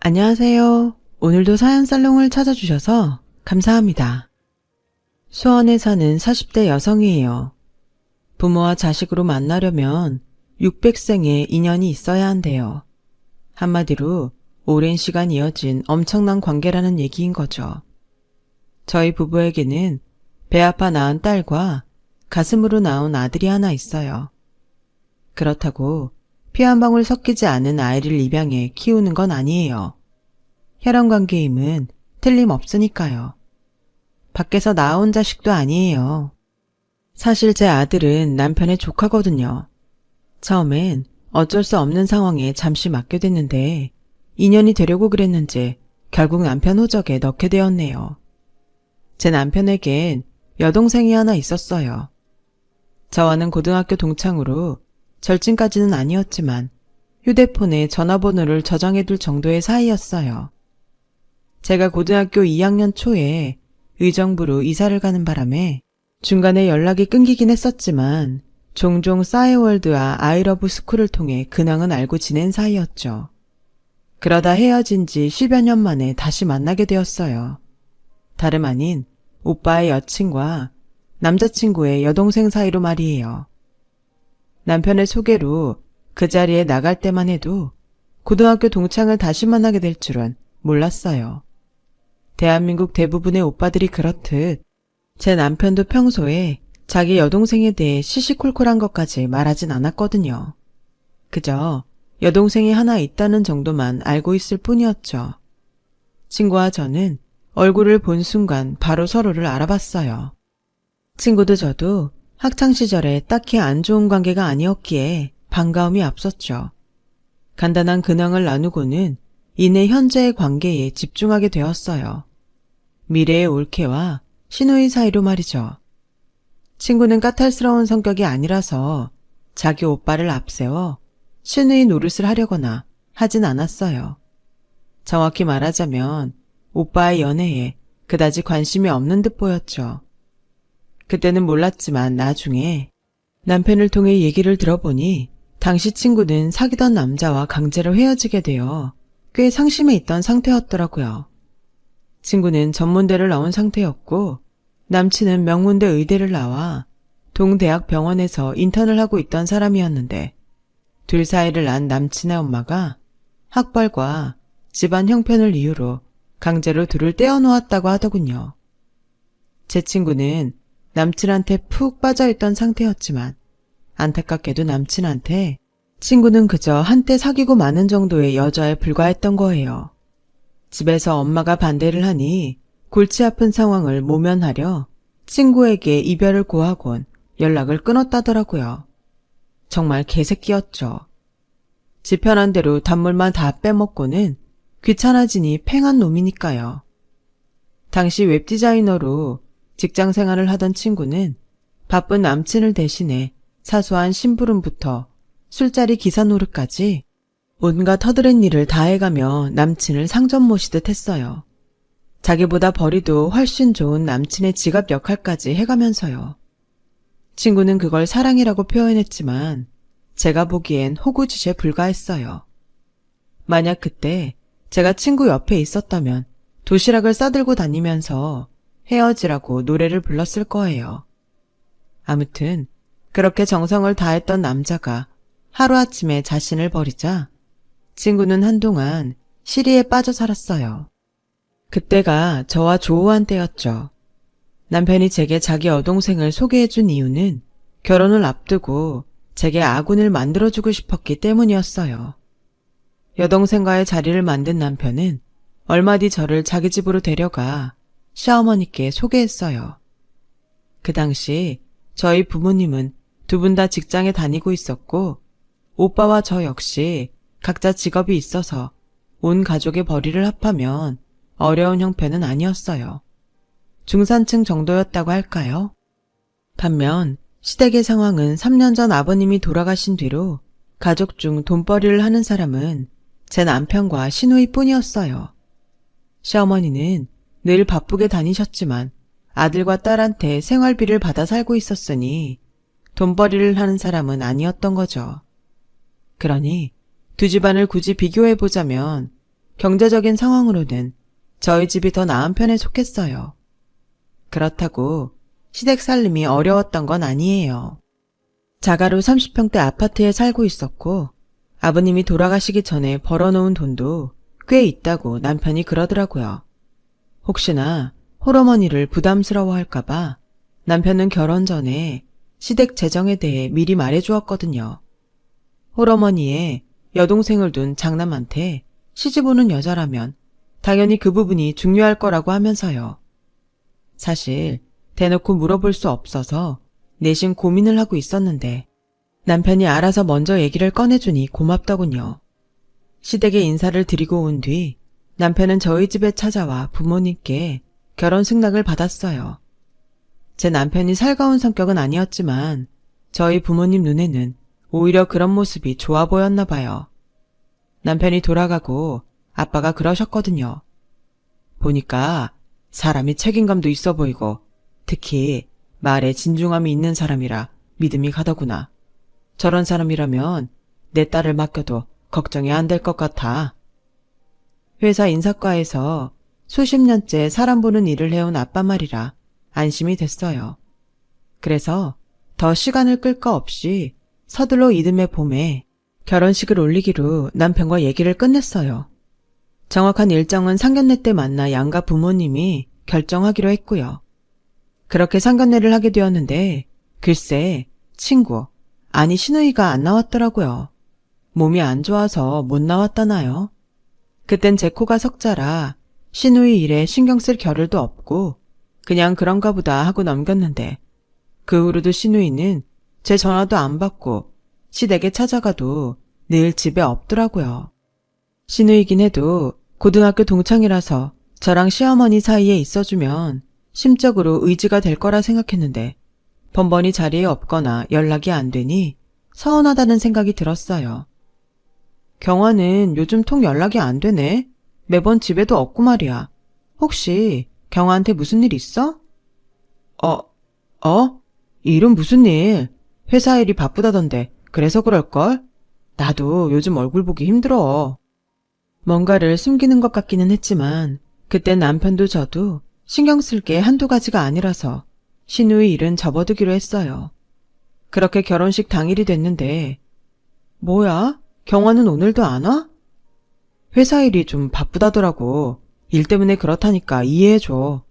안녕하세요. 오늘도 사연살롱을 찾아주셔서 감사합니다. 수원에 사는 40대 여성이에요. 부모와 자식으로 만나려면 600생의 인연이 있어야 한대요. 한마디로 오랜 시간 이어진 엄청난 관계라는 얘기인 거죠. 저희 부부에게는 배 아파 낳은 딸과 가슴으로 낳은 아들이 하나 있어요. 그렇다고 피 한 방울 섞이지 않은 아이를 입양해 키우는 건 아니에요. 혈연관계임은 틀림없으니까요. 밖에서 낳아온 자식도 아니에요. 사실 제 아들은 남편의 조카거든요. 처음엔 어쩔 수 없는 상황에 잠시 맡겨댔는데 인연이 되려고 그랬는지 결국 남편 호적에 넣게 되었네요. 제 남편에겐 여동생이 하나 있었어요. 저와는 고등학교 동창으로 절친까지는 아니었지만 휴대폰에 전화번호를 저장해둘 정도의 사이였어요. 제가 고등학교 2학년 초에 의정부로 이사를 가는 바람에 중간에 연락이 끊기긴 했었지만 종종 싸이월드와 아이러브 스쿨을 통해 근황은 알고 지낸 사이였죠. 그러다 헤어진 지 10여 년 만에 다시 만나게 되었어요. 다름 아닌 오빠의 여친과 남자친구의 여동생 사이로 말이에요. 남편의 소개로 그 자리에 나갈 때만 해도 고등학교 동창을 다시 만나게 될 줄은 몰랐어요. 대한민국 대부분의 오빠들이 그렇듯 제 남편도 평소에 자기 여동생에 대해 시시콜콜한 것까지 말하진 않았거든요. 그저 여동생이 하나 있다는 정도만 알고 있을 뿐이었죠. 친구와 저는 얼굴을 본 순간 바로 서로를 알아봤어요. 친구도 저도 학창시절에 딱히 안 좋은 관계가 아니었기에 반가움이 앞섰죠. 간단한 근황을 나누고는 이내 현재의 관계에 집중하게 되었어요. 미래의 올케와 시누이 사이로 말이죠. 친구는 까탈스러운 성격이 아니라서 자기 오빠를 앞세워 시누이 노릇을 하려거나 하진 않았어요. 정확히 말하자면 오빠의 연애에 그다지 관심이 없는 듯 보였죠. 그때는 몰랐지만 나중에 남편을 통해 얘기를 들어보니 당시 친구는 사귀던 남자와 강제로 헤어지게 되어 꽤 상심해 있던 상태였더라고요. 친구는 전문대를 나온 상태였고 남친은 명문대 의대를 나와 동대학 병원에서 인턴을 하고 있던 사람이었는데 둘 사이를 안 남친의 엄마가 학벌과 집안 형편을 이유로 강제로 둘을 떼어놓았다고 하더군요. 제 친구는 남친한테 푹 빠져있던 상태였지만 안타깝게도 남친한테 친구는 그저 한때 사귀고 마는 정도의 여자에 불과했던 거예요. 집에서 엄마가 반대를 하니 골치 아픈 상황을 모면하려 친구에게 이별을 고하곤 연락을 끊었다더라고요. 정말 개새끼였죠. 지 편한 대로 단물만 다 빼먹고는 귀찮아지니 팽한 놈이니까요. 당시 웹디자이너로 직장 생활을 하던 친구는 바쁜 남친을 대신해 사소한 심부름부터 술자리 기사 노릇까지 온갖 허드렛 일을 다 해가며 남친을 상점 모시듯 했어요. 자기보다 벌이도 훨씬 좋은 남친의 지갑 역할까지 해가면서요. 친구는 그걸 사랑이라고 표현했지만 제가 보기엔 호구짓에 불과했어요. 만약 그때 제가 친구 옆에 있었다면 도시락을 싸들고 다니면서 헤어지라고 노래를 불렀을 거예요. 아무튼 그렇게 정성을 다했던 남자가 하루아침에 자신을 버리자 친구는 한동안 시리에 빠져 살았어요. 그때가 저와 조우한 때였죠. 남편이 제게 자기 여동생을 소개해준 이유는 결혼을 앞두고 제게 아군을 만들어주고 싶었기 때문이었어요. 여동생과의 자리를 만든 남편은 얼마 뒤 저를 자기 집으로 데려가 시어머니께 소개했어요. 그 당시 저희 부모님은 두 분 다 직장에 다니고 있었고 오빠와 저 역시 각자 직업이 있어서 온 가족의 벌이를 합하면 어려운 형편은 아니었어요. 중산층 정도였다고 할까요? 반면 시댁의 상황은 3년 전 아버님이 돌아가신 뒤로 가족 중 돈벌이를 하는 사람은 제 남편과 시누이뿐이었어요. 시어머니는 늘 바쁘게 다니셨지만 아들과 딸한테 생활비를 받아 살고 있었으니 돈벌이를 하는 사람은 아니었던 거죠. 그러니 두 집안을 굳이 비교해보자면 경제적인 상황으로는 저희 집이 더 나은 편에 속했어요. 그렇다고 시댁 살림이 어려웠던 건 아니에요. 자가로 30평대 아파트에 살고 있었고 아버님이 돌아가시기 전에 벌어놓은 돈도 꽤 있다고 남편이 그러더라고요. 혹시나 홀어머니를 부담스러워할까봐 남편은 결혼 전에 시댁 재정에 대해 미리 말해주었거든요. 홀어머니의 여동생을 둔 장남한테 시집 오는 여자라면 당연히 그 부분이 중요할 거라고 하면서요. 사실 대놓고 물어볼 수 없어서 내심 고민을 하고 있었는데 남편이 알아서 먼저 얘기를 꺼내주니 고맙더군요. 시댁에 인사를 드리고 온 뒤 남편은 저희 집에 찾아와 부모님께 결혼 승낙을 받았어요. 제 남편이 살가운 성격은 아니었지만 저희 부모님 눈에는 오히려 그런 모습이 좋아 보였나 봐요. 남편이 돌아가고 아빠가 그러셨거든요. 보니까 사람이 책임감도 있어 보이고 특히 말에 진중함이 있는 사람이라 믿음이 가더구나. 저런 사람이라면 내 딸을 맡겨도 걱정이 안 될 것 같아. 회사 인사과에서 수십 년째 사람 보는 일을 해온 아빠 말이라 안심이 됐어요. 그래서 더 시간을 끌 거 없이 서둘러 이듬해 봄에 결혼식을 올리기로 남편과 얘기를 끝냈어요. 정확한 일정은 상견례 때 만나 양가 부모님이 결정하기로 했고요. 그렇게 상견례를 하게 되었는데 글쎄 친구, 아니 시누이가 안 나왔더라고요. 몸이 안 좋아서 못 나왔다나요? 그땐 제 코가 석자라 시누이 일에 신경 쓸 겨를도 없고 그냥 그런가 보다 하고 넘겼는데 그 후로도 시누이는 제 전화도 안 받고 시댁에 찾아가도 늘 집에 없더라고요. 시누이긴 해도 고등학교 동창이라서 저랑 시어머니 사이에 있어주면 심적으로 의지가 될 거라 생각했는데 번번이 자리에 없거나 연락이 안 되니 서운하다는 생각이 들었어요. 경화는 요즘 통 연락이 안 되네. 매번 집에도 없고 말이야. 혹시 경화한테 무슨 일 있어? 일은 무슨 일? 회사 일이 바쁘다던데 그래서 그럴걸? 나도 요즘 얼굴 보기 힘들어. 뭔가를 숨기는 것 같기는 했지만 그때 남편도 저도 신경 쓸 게 한두 가지가 아니라서 시누이 일은 접어두기로 했어요. 그렇게 결혼식 당일이 됐는데 뭐야? 경화는 오늘도 안 와? 회사 일이 좀 바쁘다더라고. 일 때문에 그렇다니까 이해해줘.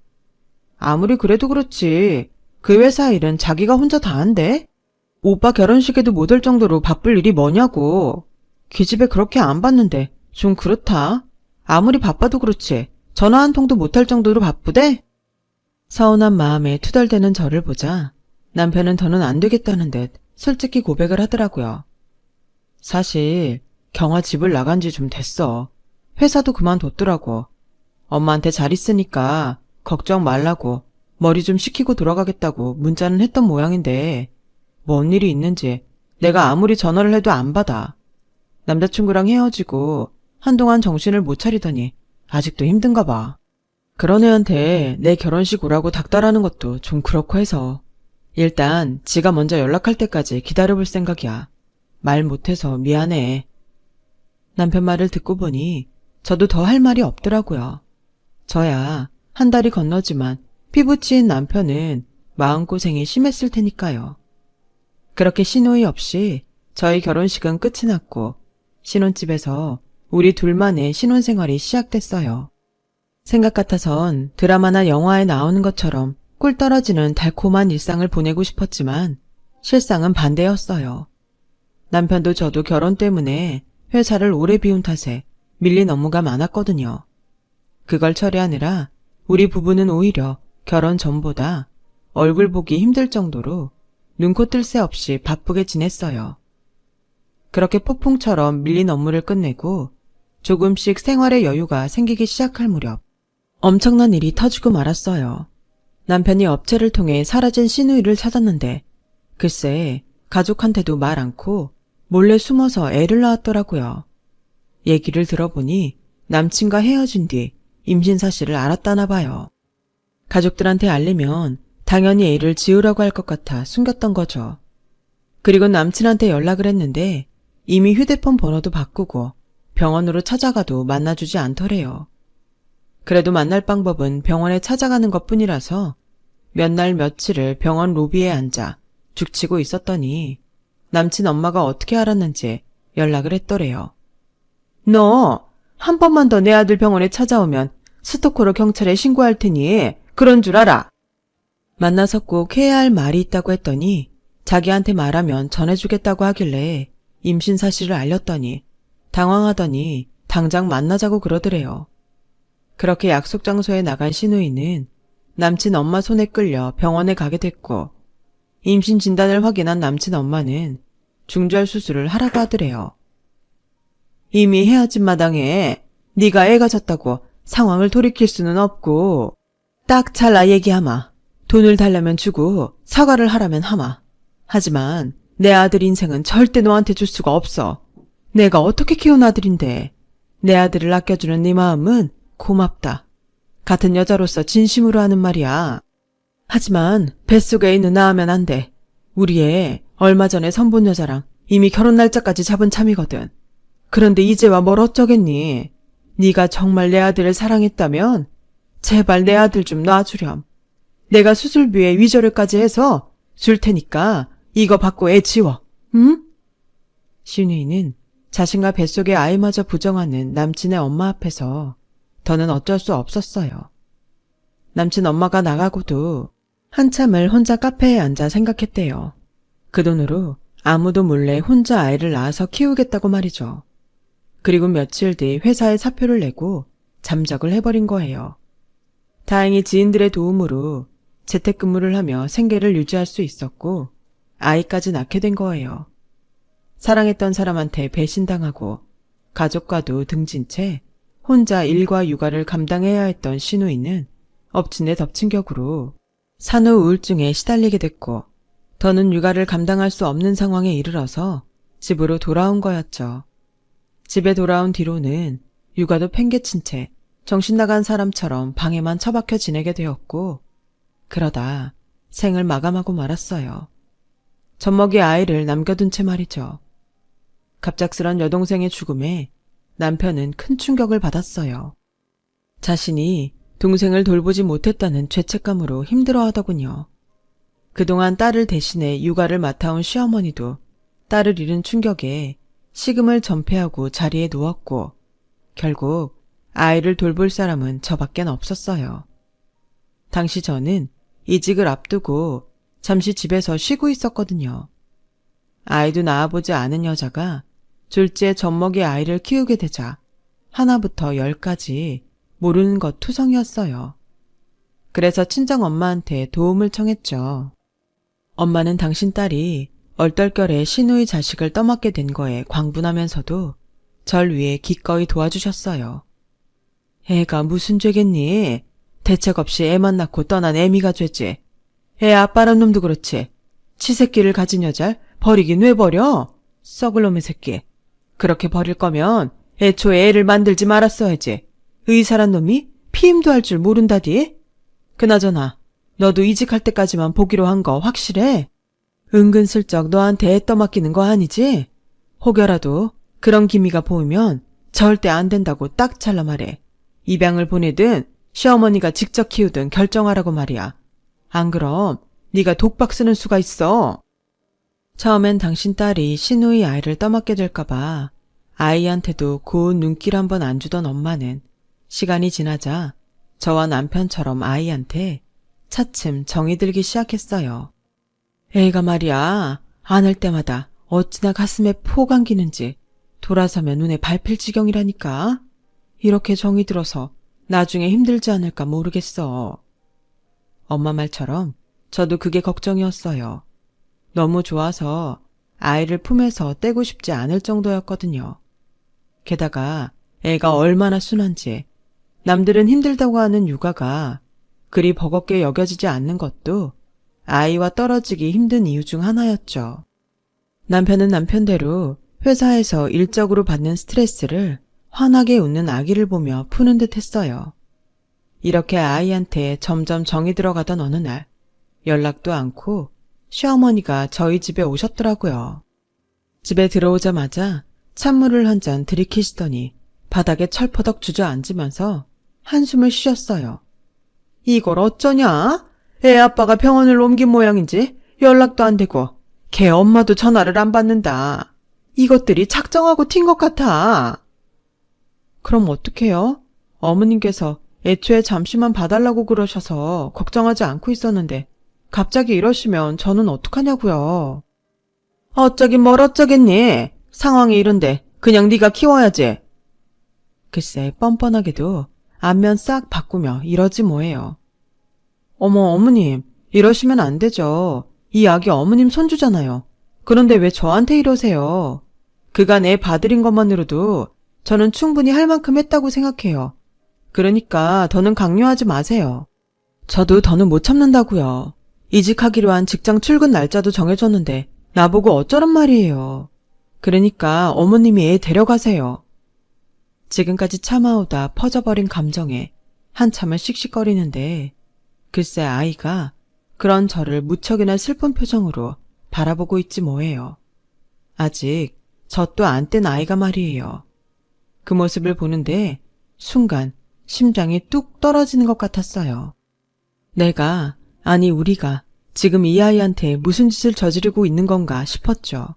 아무리 그래도 그렇지. 그 회사 일은 자기가 혼자 다 한대? 오빠 결혼식에도 못 올 정도로 바쁠 일이 뭐냐고. 기집애 그렇게 안 봤는데 좀 그렇다. 아무리 바빠도 그렇지. 전화 한 통도 못 할 정도로 바쁘대? 서운한 마음에 투덜대는 저를 보자 남편은 더는 안 되겠다는 듯 솔직히 고백을 하더라고요. 사실 경화 집을 나간 지 좀 됐어. 회사도 그만뒀더라고. 엄마한테 잘 있으니까 걱정 말라고 머리 좀 식히고 돌아가겠다고 문자는 했던 모양인데 뭔 일이 있는지 내가 아무리 전화를 해도 안 받아. 남자친구랑 헤어지고 한동안 정신을 못 차리더니 아직도 힘든가 봐. 그런 애한테 내 결혼식 오라고 닥달하는 것도 좀 그렇고 해서 일단 지가 먼저 연락할 때까지 기다려볼 생각이야. 말 못해서 미안해. 남편 말을 듣고 보니 저도 더 할 말이 없더라고요. 저야 한 달이 건너지만 피부치인 남편은 마음고생이 심했을 테니까요. 그렇게 시누이 없이 저희 결혼식은 끝이 났고 신혼집에서 우리 둘만의 신혼생활이 시작됐어요. 생각 같아선 드라마나 영화에 나오는 것처럼 꿀 떨어지는 달콤한 일상을 보내고 싶었지만 실상은 반대였어요. 남편도 저도 결혼 때문에 회사를 오래 비운 탓에 밀린 업무가 많았거든요. 그걸 처리하느라 우리 부부는 오히려 결혼 전보다 얼굴 보기 힘들 정도로 눈코 뜰 새 없이 바쁘게 지냈어요. 그렇게 폭풍처럼 밀린 업무를 끝내고 조금씩 생활의 여유가 생기기 시작할 무렵 엄청난 일이 터지고 말았어요. 남편이 업체를 통해 사라진 시누이를 찾았는데 글쎄 가족한테도 말 않고 몰래 숨어서 애를 낳았더라고요. 얘기를 들어보니 남친과 헤어진 뒤 임신 사실을 알았다나 봐요. 가족들한테 알리면 당연히 애를 지우라고 할 것 같아 숨겼던 거죠. 그리고 남친한테 연락을 했는데 이미 휴대폰 번호도 바꾸고 병원으로 찾아가도 만나주지 않더래요. 그래도 만날 방법은 병원에 찾아가는 것뿐이라서 몇 날 며칠을 병원 로비에 앉아 죽치고 있었더니 남친 엄마가 어떻게 알았는지 연락을 했더래요. 너 한 번만 더 내 아들 병원에 찾아오면 스토커로 경찰에 신고할 테니 그런 줄 알아. 만나서 꼭 해야 할 말이 있다고 했더니 자기한테 말하면 전해주겠다고 하길래 임신 사실을 알렸더니 당황하더니 당장 만나자고 그러더래요. 그렇게 약속 장소에 나간 신우이는 남친 엄마 손에 끌려 병원에 가게 됐고 임신 진단을 확인한 남친 엄마는 중절 수술을 하라고 하더래요. 이미 헤어진 마당에 네가 애가 졌다고 상황을 돌이킬 수는 없고 딱 잘라 얘기하마. 돈을 달라면 주고 사과를 하라면 하마. 하지만 내 아들 인생은 절대 너한테 줄 수가 없어. 내가 어떻게 키운 아들인데. 내 아들을 아껴주는 네 마음은 고맙다. 같은 여자로서 진심으로 하는 말이야. 하지만 뱃속에 있는 나 하면 안 돼. 우리 애 얼마 전에 선본 여자랑 이미 결혼 날짜까지 잡은 참이거든. 그런데 이제와 뭘 어쩌겠니. 네가 정말 내 아들을 사랑했다면 제발 내 아들 좀 놔주렴. 내가 수술비에 위조료까지 해서 줄 테니까 이거 받고 애 지워. 응? 신우이는 자신과 뱃속의 아이마저 부정하는 남친의 엄마 앞에서 더는 어쩔 수 없었어요. 남친 엄마가 나가고도 한참을 혼자 카페에 앉아 생각했대요. 그 돈으로 아무도 몰래 혼자 아이를 낳아서 키우겠다고 말이죠. 그리고 며칠 뒤 회사에 사표를 내고 잠적을 해버린 거예요. 다행히 지인들의 도움으로 재택근무를 하며 생계를 유지할 수 있었고 아이까지 낳게 된 거예요. 사랑했던 사람한테 배신당하고 가족과도 등진 채 혼자 일과 육아를 감당해야 했던 신우이는 엎친 데 덮친 격으로 산후 우울증에 시달리게 됐고 더는 육아를 감당할 수 없는 상황에 이르러서 집으로 돌아온 거였죠. 집에 돌아온 뒤로는 육아도 팽개친 채 정신나간 사람처럼 방에만 처박혀 지내게 되었고 그러다 생을 마감하고 말았어요. 젖먹이 아이를 남겨둔 채 말이죠. 갑작스런 여동생의 죽음에 남편은 큰 충격을 받았어요. 자신이 동생을 돌보지 못했다는 죄책감으로 힘들어하더군요. 그동안 딸을 대신해 육아를 맡아온 시어머니도 딸을 잃은 충격에 식음을 전폐하고 자리에 누웠고 결국 아이를 돌볼 사람은 저밖엔 없었어요. 당시 저는 이직을 앞두고 잠시 집에서 쉬고 있었거든요. 아이도 낳아보지 않은 여자가 졸지에 젖먹이 아이를 키우게 되자 하나부터 10까지 모르는 것 투성이었어요. 그래서 친정엄마한테 도움을 청했죠. 엄마는 당신 딸이 얼떨결에 신우의 자식을 떠맡게 된 거에 광분하면서도 절 위해 기꺼이 도와주셨어요. 애가 무슨 죄겠니? 대책 없이 애만 낳고 떠난 애미가 죄지. 애 아빠란 놈도 그렇지. 치새끼를 가진 여잘 버리긴 왜 버려? 썩을 놈의 새끼. 그렇게 버릴 거면 애초에 애를 만들지 말았어야지. 의사란 놈이 피임도 할 줄 모른다디? 그나저나 너도 이직할 때까지만 보기로 한 거 확실해? 은근슬쩍 너한테 애 떠맡기는 거 아니지? 혹여라도 그런 기미가 보이면 절대 안 된다고 딱 잘라 말해. 입양을 보내든 시어머니가 직접 키우든 결정하라고 말이야. 안 그럼 네가 독박 쓰는 수가 있어. 처음엔 당신 딸이 신우의 아이를 떠맡게 될까봐 아이한테도 고운 눈길 한번 안 주던 엄마는 시간이 지나자 저와 남편처럼 아이한테 차츰 정이 들기 시작했어요. 애가 말이야 안 할 때마다 어찌나 가슴에 폭 안기는지 돌아서면 눈에 밟힐 지경이라니까. 이렇게 정이 들어서 나중에 힘들지 않을까 모르겠어. 엄마 말처럼 저도 그게 걱정이었어요. 너무 좋아서 아이를 품에서 떼고 싶지 않을 정도였거든요. 게다가 애가 얼마나 순한지 남들은 힘들다고 하는 육아가 그리 버겁게 여겨지지 않는 것도 아이와 떨어지기 힘든 이유 중 하나였죠. 남편은 남편대로 회사에서 일적으로 받는 스트레스를 환하게 웃는 아기를 보며 푸는 듯 했어요. 이렇게 아이한테 점점 정이 들어가던 어느 날 연락도 않고 시어머니가 저희 집에 오셨더라고요. 집에 들어오자마자 찬물을 한 잔 들이키시더니 바닥에 철퍼덕 주저앉으면서 한숨을 쉬셨어요. 이걸 어쩌냐? 애 아빠가 병원을 옮긴 모양인지 연락도 안 되고 걔 엄마도 전화를 안 받는다. 이것들이 작정하고 튄 것 같아. 그럼 어떡해요? 어머님께서 애초에 잠시만 봐달라고 그러셔서 걱정하지 않고 있었는데 갑자기 이러시면 저는 어떡하냐고요. 어쩌긴 뭘 어쩌겠니? 상황이 이런데 그냥 네가 키워야지. 글쎄 뻔뻔하게도 안면 싹 바꾸며 이러지 뭐예요. 어머 어머님 이러시면 안 되죠. 이 아기 어머님 손주잖아요. 그런데 왜 저한테 이러세요? 그간 애 봐드린 것만으로도 저는 충분히 할 만큼 했다고 생각해요. 그러니까 더는 강요하지 마세요. 저도 더는 못 참는다고요. 이직하기로 한 직장 출근 날짜도 정해졌는데 나보고 어쩌란 말이에요. 그러니까 어머님이 애 데려가세요. 지금까지 참아오다 퍼져버린 감정에 한참을 씩씩거리는데 글쎄 아이가 그런 저를 무척이나 슬픈 표정으로 바라보고 있지 뭐예요. 아직 젖도 안 뗀 아이가 말이에요. 그 모습을 보는데 순간 심장이 뚝 떨어지는 것 같았어요. 내가, 아니 우리가 지금 이 아이한테 무슨 짓을 저지르고 있는 건가 싶었죠.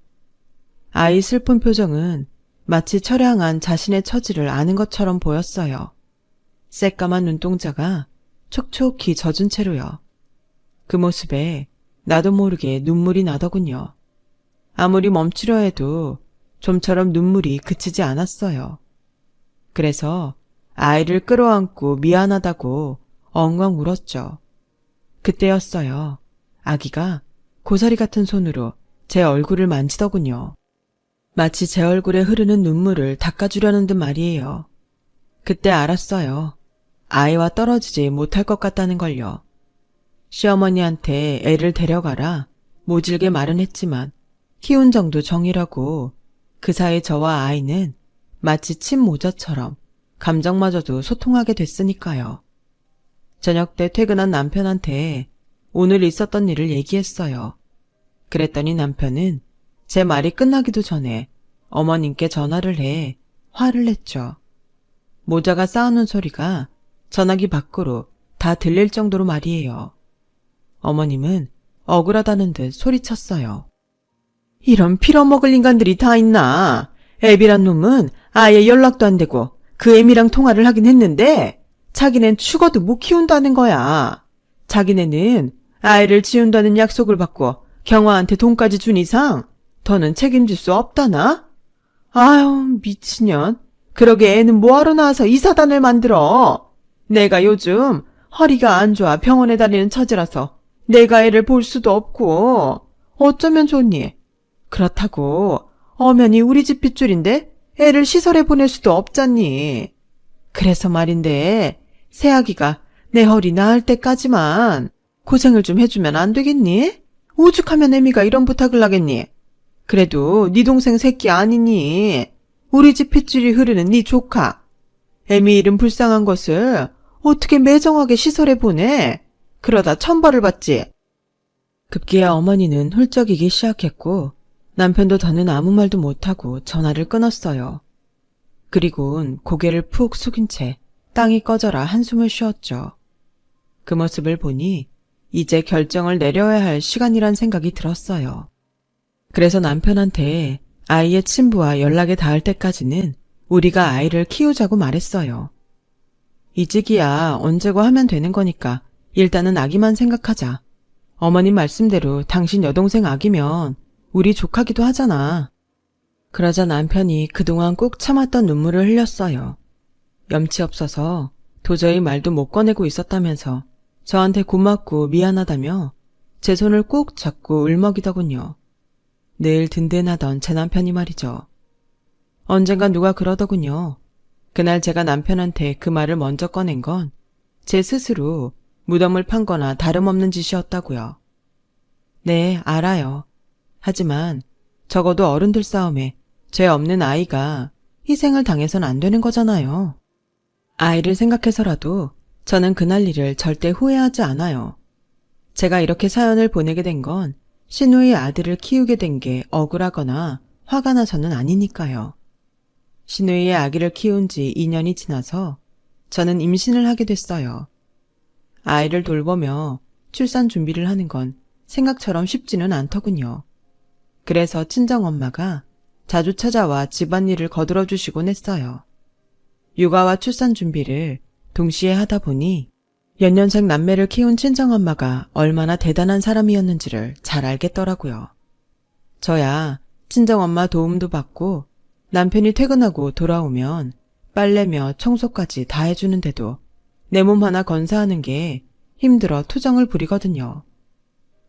아이 슬픈 표정은 마치 처량한 자신의 처지를 아는 것처럼 보였어요. 새까만 눈동자가 촉촉히 젖은 채로요. 그 모습에 나도 모르게 눈물이 나더군요. 아무리 멈추려 해도 좀처럼 눈물이 그치지 않았어요. 그래서 아이를 끌어안고 미안하다고 엉엉 울었죠. 그때였어요. 아기가 고사리 같은 손으로 제 얼굴을 만지더군요. 마치 제 얼굴에 흐르는 눈물을 닦아주려는 듯 말이에요. 그때 알았어요. 아이와 떨어지지 못할 것 같다는 걸요. 시어머니한테 애를 데려가라 모질게 말은 했지만 키운 정도 정이라고 그 사이 저와 아이는 마치 친모자처럼 감정마저도 소통하게 됐으니까요. 저녁 때 퇴근한 남편한테 오늘 있었던 일을 얘기했어요. 그랬더니 남편은 제 말이 끝나기도 전에 어머님께 전화를 해 화를 냈죠. 모자가 싸우는 소리가 전화기 밖으로 다 들릴 정도로 말이에요. 어머님은 억울하다는 듯 소리쳤어요. 이런 필어먹을 인간들이 다 있나? 애비란 놈은 아예 연락도 안 되고 그 애미랑 통화를 하긴 했는데 자기넨 죽어도 못 키운다는 거야. 자기네는 아이를 지운다는 약속을 받고 경화한테 돈까지 준 이상 더는 책임질 수 없다나? 아유 미친년. 그러게 애는 뭐하러 나와서 이 사단을 만들어. 내가 요즘 허리가 안 좋아 병원에 다니는 처지라서 내가 애를 볼 수도 없고 어쩌면 좋니? 그렇다고 엄연히 우리 집 핏줄인데 애를 시설에 보낼 수도 없잖니. 그래서 말인데 새아기가 내 허리 나을 때까지만 고생을 좀 해주면 안 되겠니? 오죽하면 애미가 이런 부탁을 하겠니? 그래도 네 동생 새끼 아니니? 우리 집 핏줄이 흐르는 네 조카. 애미 이름 불쌍한 것을 어떻게 매정하게 시설에 보내? 그러다 천벌을 받지. 급기야 어머니는 훌쩍이기 시작했고 남편도 더는 아무 말도 못하고 전화를 끊었어요. 그리고는 고개를 푹 숙인 채 땅이 꺼져라 한숨을 쉬었죠. 그 모습을 보니 이제 결정을 내려야 할 시간이란 생각이 들었어요. 그래서 남편한테 아이의 친부와 연락에 닿을 때까지는 우리가 아이를 키우자고 말했어요. 이직이야 언제고 하면 되는 거니까 일단은 아기만 생각하자. 어머님 말씀대로 당신 여동생 아기면 우리 조카기도 하잖아. 그러자 남편이 그동안 꾹 참았던 눈물을 흘렸어요. 염치 없어서 도저히 말도 못 꺼내고 있었다면서 저한테 고맙고 미안하다며 제 손을 꾹 잡고 울먹이더군요. 늘 든든하던 제 남편이 말이죠. 언젠간 누가 그러더군요. 그날 제가 남편한테 그 말을 먼저 꺼낸 건 제 스스로 무덤을 판 거나 다름없는 짓이었다고요. 네, 알아요. 하지만 적어도 어른들 싸움에 죄 없는 아이가 희생을 당해선 안 되는 거잖아요. 아이를 생각해서라도 저는 그날 일을 절대 후회하지 않아요. 제가 이렇게 사연을 보내게 된 건 신우의 아들을 키우게 된 게 억울하거나 화가 나서는 아니니까요. 시누이의 아기를 키운 지 2년이 지나서 저는 임신을 하게 됐어요. 아이를 돌보며 출산 준비를 하는 건 생각처럼 쉽지는 않더군요. 그래서 친정엄마가 자주 찾아와 집안일을 거들어 주시곤 했어요. 육아와 출산 준비를 동시에 하다 보니 연년생 남매를 키운 친정엄마가 얼마나 대단한 사람이었는지를 잘 알겠더라고요. 저야 친정엄마 도움도 받고 남편이 퇴근하고 돌아오면 빨래며 청소까지 다 해주는데도 내 몸 하나 건사하는 게 힘들어 투정을 부리거든요.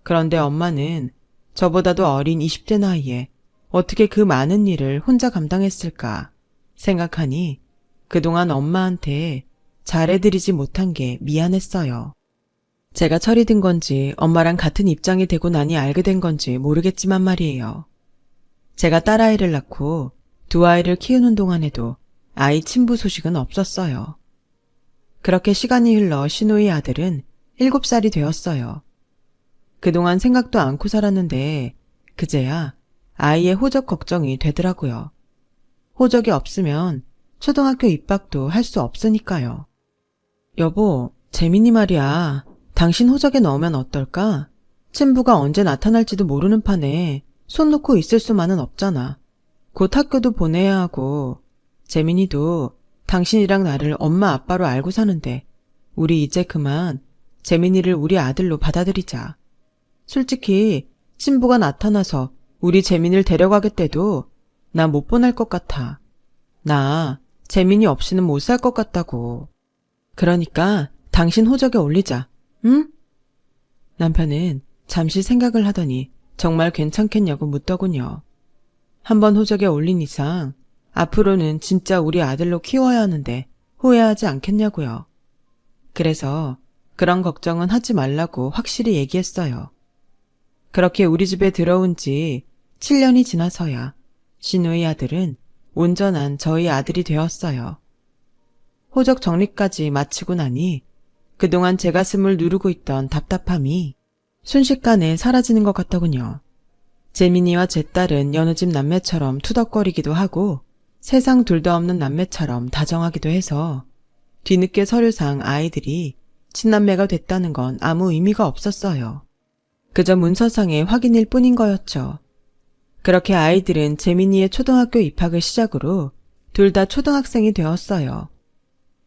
그런데 엄마는 저보다도 어린 20대 나이에 어떻게 그 많은 일을 혼자 감당했을까 생각하니 그동안 엄마한테 잘해드리지 못한 게 미안했어요. 제가 철이 든 건지 엄마랑 같은 입장이 되고 나니 알게 된 건지 모르겠지만 말이에요. 제가 딸아이를 낳고 두 아이를 키우는 동안에도 아이 친부 소식은 없었어요. 그렇게 시간이 흘러 시누이 아들은 7살이 되었어요. 그동안 생각도 않고 살았는데 그제야 아이의 호적 걱정이 되더라고요. 호적이 없으면 초등학교 입학도 할 수 없으니까요. 여보, 재민이 말이야. 당신 호적에 넣으면 어떨까? 친부가 언제 나타날지도 모르는 판에 손 놓고 있을 수만은 없잖아. 곧 학교도 보내야 하고 재민이도 당신이랑 나를 엄마 아빠로 알고 사는데 우리 이제 그만 재민이를 우리 아들로 받아들이자. 솔직히 친부가 나타나서 우리 재민이를 데려가겠대도 나 못 보낼 것 같아. 나 재민이 없이는 못 살 것 같다고. 그러니까 당신 호적에 올리자. 응? 남편은 잠시 생각을 하더니 정말 괜찮겠냐고 묻더군요. 한번 호적에 올린 이상 앞으로는 진짜 우리 아들로 키워야 하는데 후회하지 않겠냐고요. 그래서 그런 걱정은 하지 말라고 확실히 얘기했어요. 그렇게 우리 집에 들어온 지 7년이 지나서야 시누이 아들은 온전한 저희 아들이 되었어요. 호적 정리까지 마치고 나니 그동안 제 가슴을 누르고 있던 답답함이 순식간에 사라지는 것 같더군요. 재민이와 제 딸은 여느 집 남매처럼 투덕거리기도 하고 세상 둘도 없는 남매처럼 다정하기도 해서 뒤늦게 서류상 아이들이 친남매가 됐다는 건 아무 의미가 없었어요. 그저 문서상의 확인일 뿐인 거였죠. 그렇게 아이들은 재민이의 초등학교 입학을 시작으로 둘 다 초등학생이 되었어요.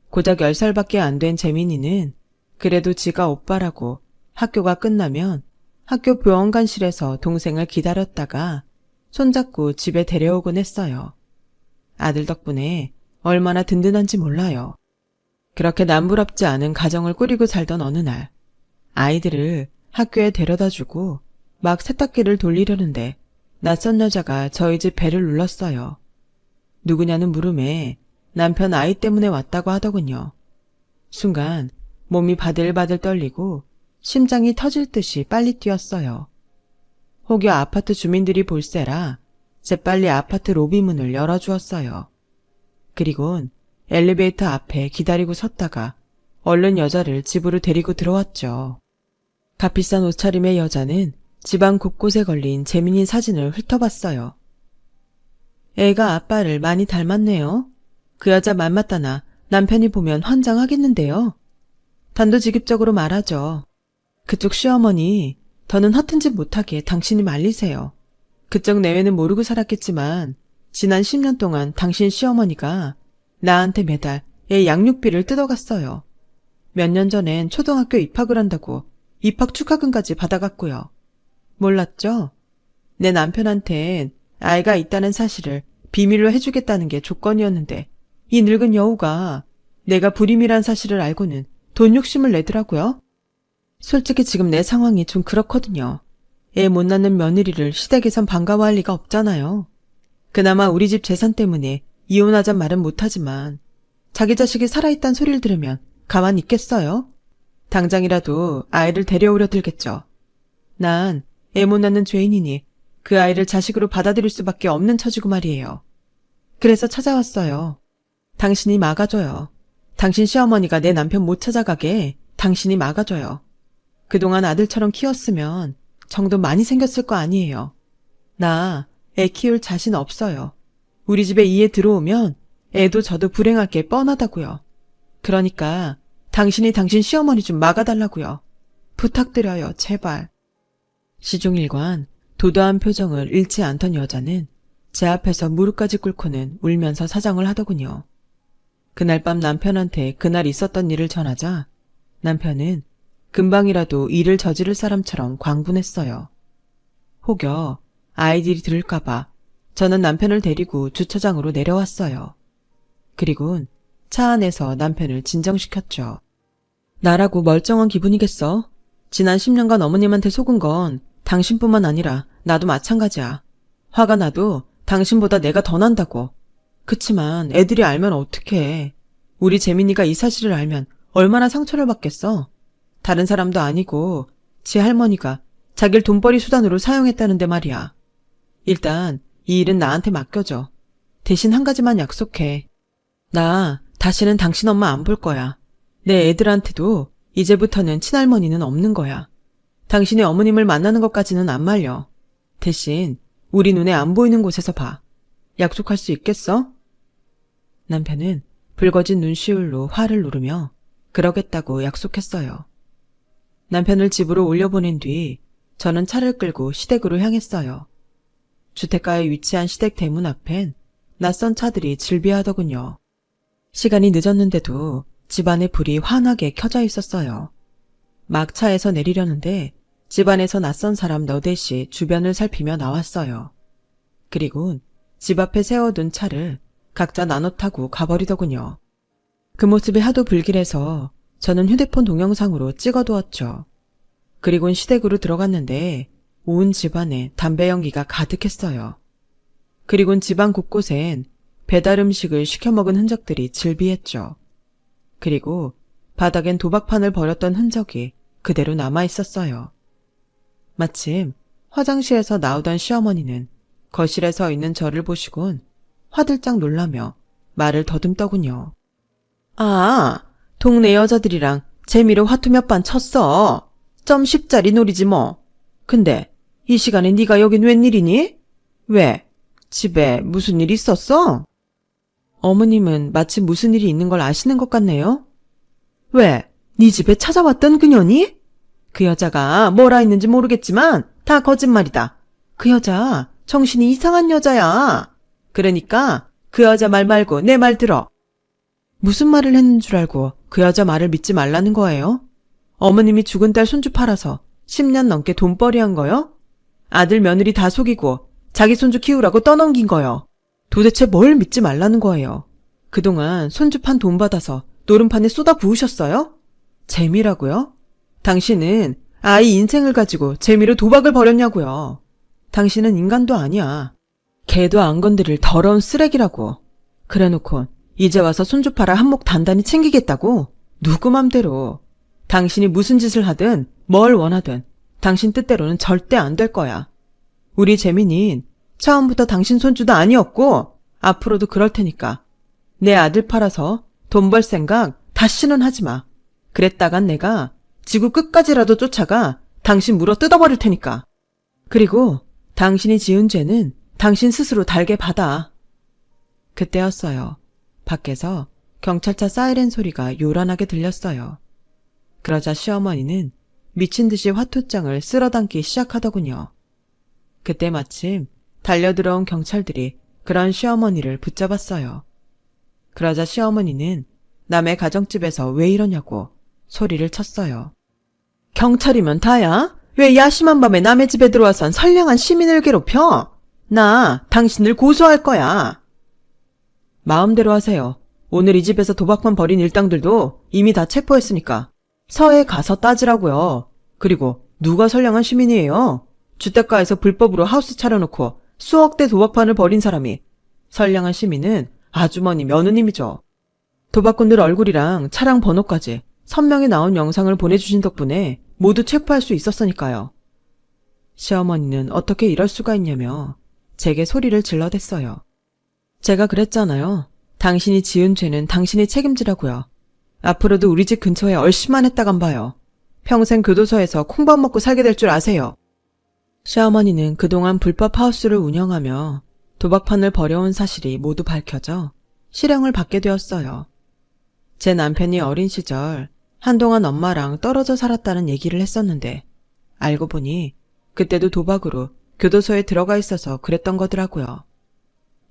고작 10살밖에 안 된 재민이는 그래도 지가 오빠라고 학교가 끝나면 학교 보원관실에서 동생을 기다렸다가 손잡고 집에 데려오곤 했어요. 아들 덕분에 얼마나 든든한지 몰라요. 그렇게 남부럽지 않은 가정을 꾸리고 살던 어느 날 아이들을 학교에 데려다주고 막 세탁기를 돌리려는데 낯선 여자가 저희 집 배를 눌렀어요. 누구냐는 물음에 남편 아이 때문에 왔다고 하더군요. 순간 몸이 바들바들 떨리고 심장이 터질 듯이 빨리 뛰었어요. 혹여 아파트 주민들이 볼세라 재빨리 아파트 로비 문을 열어주었어요. 그리곤 엘리베이터 앞에 기다리고 섰다가 얼른 여자를 집으로 데리고 들어왔죠. 값비싼 옷차림의 여자는 집안 곳곳에 걸린 재민이 사진을 훑어봤어요. 애가 아빠를 많이 닮았네요. 그 여자 맘맞다나 남편이 보면 환장하겠는데요. 단도직입적으로 말하죠. 그쪽 시어머니, 더는 허튼 짓 못하게 당신이 말리세요. 그쪽 내외는 모르고 살았겠지만 지난 10년 동안 당신 시어머니가 나한테 매달 애 양육비를 뜯어갔어요. 몇 년 전엔 초등학교 입학을 한다고 입학 축하금까지 받아갔고요. 몰랐죠? 내 남편한텐 아이가 있다는 사실을 비밀로 해주겠다는 게 조건이었는데 이 늙은 여우가 내가 불임이란 사실을 알고는 돈 욕심을 내더라고요. 솔직히 지금 내 상황이 좀 그렇거든요. 애 못 낳는 며느리를 시댁에선 반가워할 리가 없잖아요. 그나마 우리 집 재산 때문에 이혼하잔 말은 못하지만 자기 자식이 살아있단 소리를 들으면 가만히 있겠어요? 당장이라도 아이를 데려오려 들겠죠. 난 애 못 낳는 죄인이니 그 아이를 자식으로 받아들일 수밖에 없는 처지고 말이에요. 그래서 찾아왔어요. 당신이 막아줘요. 당신 시어머니가 내 남편 못 찾아가게 당신이 막아줘요. 그동안 아들처럼 키웠으면 정도 많이 생겼을 거 아니에요. 나 애 키울 자신 없어요. 우리 집에 이에 들어오면 애도 저도 불행할 게 뻔하다고요. 그러니까 당신이 당신 시어머니 좀 막아달라고요. 부탁드려요, 제발. 시종일관 도도한 표정을 잃지 않던 여자는 제 앞에서 무릎까지 꿇고는 울면서 사정을 하더군요. 그날 밤 남편한테 그날 있었던 일을 전하자 남편은 금방이라도 일을 저지를 사람처럼 광분했어요. 혹여 아이들이 들을까봐 저는 남편을 데리고 주차장으로 내려왔어요. 그리곤 차 안에서 남편을 진정시켰죠. 나라고 멀쩡한 기분이겠어? 지난 10년간 어머님한테 속은 건 당신뿐만 아니라 나도 마찬가지야. 화가 나도 당신보다 내가 더 난다고. 그치만 애들이 알면 어떡해. 우리 재민이가 이 사실을 알면 얼마나 상처를 받겠어. 다른 사람도 아니고 지 할머니가 자기를 돈벌이 수단으로 사용했다는데 말이야. 일단 이 일은 나한테 맡겨줘. 대신 한 가지만 약속해. 나 다시는 당신 엄마 안 볼 거야. 내 애들한테도 이제부터는 친할머니는 없는 거야. 당신이 어머님을 만나는 것까지는 안 말려. 대신 우리 눈에 안 보이는 곳에서 봐. 약속할 수 있겠어? 남편은 붉어진 눈시울로 화를 누르며 그러겠다고 약속했어요. 남편을 집으로 올려보낸 뒤 저는 차를 끌고 시댁으로 향했어요. 주택가에 위치한 시댁 대문 앞엔 낯선 차들이 질비하더군요. 시간이 늦었는데도 집안에 불이 환하게 켜져 있었어요. 막 차에서 내리려는데 집안에서 낯선 사람 너댓이 주변을 살피며 나왔어요. 그리곤 집 앞에 세워둔 차를 각자 나눠 타고 가버리더군요. 그 모습이 하도 불길해서 저는 휴대폰 동영상으로 찍어두었죠. 그리곤 시댁으로 들어갔는데 온 집안에 담배 연기가 가득했어요. 그리곤 집안 곳곳엔 배달 음식을 시켜 먹은 흔적들이 질비했죠. 그리고 바닥엔 도박판을 버렸던 흔적이 그대로 남아 있었어요. 마침 화장실에서 나오던 시어머니는 거실에 서 있는 저를 보시곤 화들짝 놀라며 말을 더듬더군요. 아, 동네 여자들이랑 재미로 화투 몇 판 쳤어. 점 10짜리 놀이지 뭐. 근데 이 시간에 네가 여긴 웬일이니? 왜? 집에 무슨 일 있었어? 어머님은 마치 무슨 일이 있는 걸 아시는 것 같네요. 왜? 네 집에 찾아왔던 그녀니? 그 여자가 뭐라 했는지 모르겠지만 다 거짓말이다. 그 여자 정신이 이상한 여자야. 그러니까 그 여자 말 말고 내 말 들어. 무슨 말을 했는 줄 알고 그 여자 말을 믿지 말라는 거예요? 어머님이 죽은 딸 손주 팔아서 10년 넘게 돈벌이 한 거요? 아들 며느리 다 속이고 자기 손주 키우라고 떠넘긴 거요. 도대체 뭘 믿지 말라는 거예요? 그동안 손주 판 돈 받아서 노름판에 쏟아 부으셨어요? 재미라고요? 당신은 아이 인생을 가지고 재미로 도박을 벌였냐고요. 당신은 인간도 아니야. 개도 안 건드릴 더러운 쓰레기라고. 그래놓고 이제 와서 손주 팔아 한몫 단단히 챙기겠다고? 누구 맘대로. 당신이 무슨 짓을 하든 뭘 원하든 당신 뜻대로는 절대 안 될 거야. 우리 재민이는 처음부터 당신 손주도 아니었고 앞으로도 그럴 테니까 내 아들 팔아서 돈 벌 생각 다시는 하지 마. 그랬다간 내가 지구 끝까지라도 쫓아가 당신 물어 뜯어버릴 테니까. 그리고 당신이 지은 죄는 당신 스스로 달게 받아. 그때였어요. 밖에서 경찰차 사이렌 소리가 요란하게 들렸어요. 그러자 시어머니는 미친 듯이 화투장을 쓸어담기 시작하더군요. 그때 마침 달려들어온 경찰들이 그런 시어머니를 붙잡았어요. 그러자 시어머니는 남의 가정집에서 왜 이러냐고 소리를 쳤어요. 경찰이면 다야? 왜 야심한 밤에 남의 집에 들어와선 선량한 시민을 괴롭혀? 나 당신을 고소할 거야. 마음대로 하세요. 오늘 이 집에서 도박만 벌인 일당들도 이미 다 체포했으니까 서해 가서 따지라고요. 그리고 누가 선량한 시민이에요? 주택가에서 불법으로 하우스 차려놓고 수억 대 도박판을 벌인 사람이. 선량한 시민은 아주머니 며느님이죠. 도박꾼들 얼굴이랑 차량 번호까지 선명히 나온 영상을 보내주신 덕분에 모두 체포할 수 있었으니까요. 시어머니는 어떻게 이럴 수가 있냐며 제게 소리를 질러댔어요. 제가 그랬잖아요. 당신이 지은 죄는 당신이 책임지라고요. 앞으로도 우리 집 근처에 얼씬만 했다간 봐요. 평생 교도소에서 콩밥 먹고 살게 될 줄 아세요. 시어머니는 그동안 불법 하우스를 운영하며 도박판을 벌여온 사실이 모두 밝혀져 실형을 받게 되었어요. 제 남편이 어린 시절 한동안 엄마랑 떨어져 살았다는 얘기를 했었는데 알고 보니 그때도 도박으로 교도소에 들어가 있어서 그랬던 거더라고요.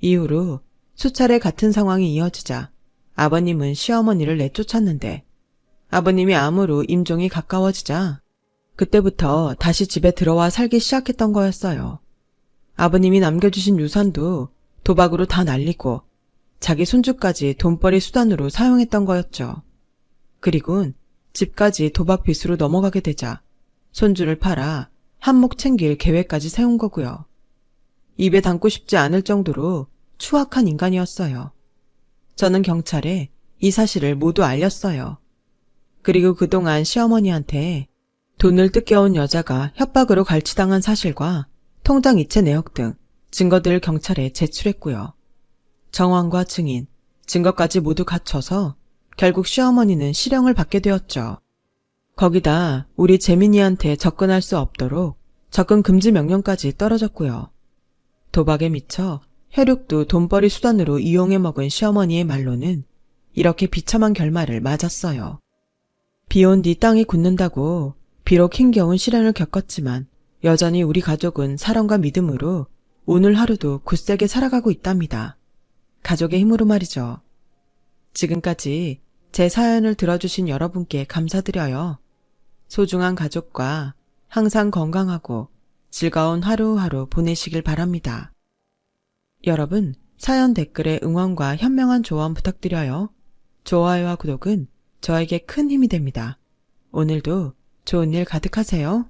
이후로 수차례 같은 상황이 이어지자 아버님은 시어머니를 내쫓았는데 아버님이 암으로 임종이 가까워지자 그때부터 다시 집에 들어와 살기 시작했던 거였어요. 아버님이 남겨주신 유산도 도박으로 다 날리고 자기 손주까지 돈벌이 수단으로 사용했던 거였죠. 그리곤 집까지 도박 빚으로 넘어가게 되자 손주를 팔아 한몫 챙길 계획까지 세운 거고요. 입에 담고 싶지 않을 정도로 추악한 인간이었어요. 저는 경찰에 이 사실을 모두 알렸어요. 그리고 그동안 시어머니한테 돈을 뜯겨온 여자가 협박으로 갈취당한 사실과 통장 이체 내역 등 증거들을 경찰에 제출했고요. 정황과 증인, 증거까지 모두 갖춰서 결국 시어머니는 실형을 받게 되었죠. 거기다 우리 재민이한테 접근할 수 없도록 접근 금지 명령까지 떨어졌고요. 도박에 미쳐 혈육도 돈벌이 수단으로 이용해 먹은 시어머니의 말로는 이렇게 비참한 결말을 맞았어요. 비온 뒤 땅이 굳는다고 비록 힘겨운 시련을 겪었지만 여전히 우리 가족은 사랑과 믿음으로 오늘 하루도 굳세게 살아가고 있답니다. 가족의 힘으로 말이죠. 지금까지 제 사연을 들어주신 여러분께 감사드려요. 소중한 가족과 항상 건강하고 즐거운 하루하루 보내시길 바랍니다. 여러분, 사연 댓글에 응원과 현명한 조언 부탁드려요. 좋아요와 구독은 저에게 큰 힘이 됩니다. 오늘도 좋은 일 가득하세요.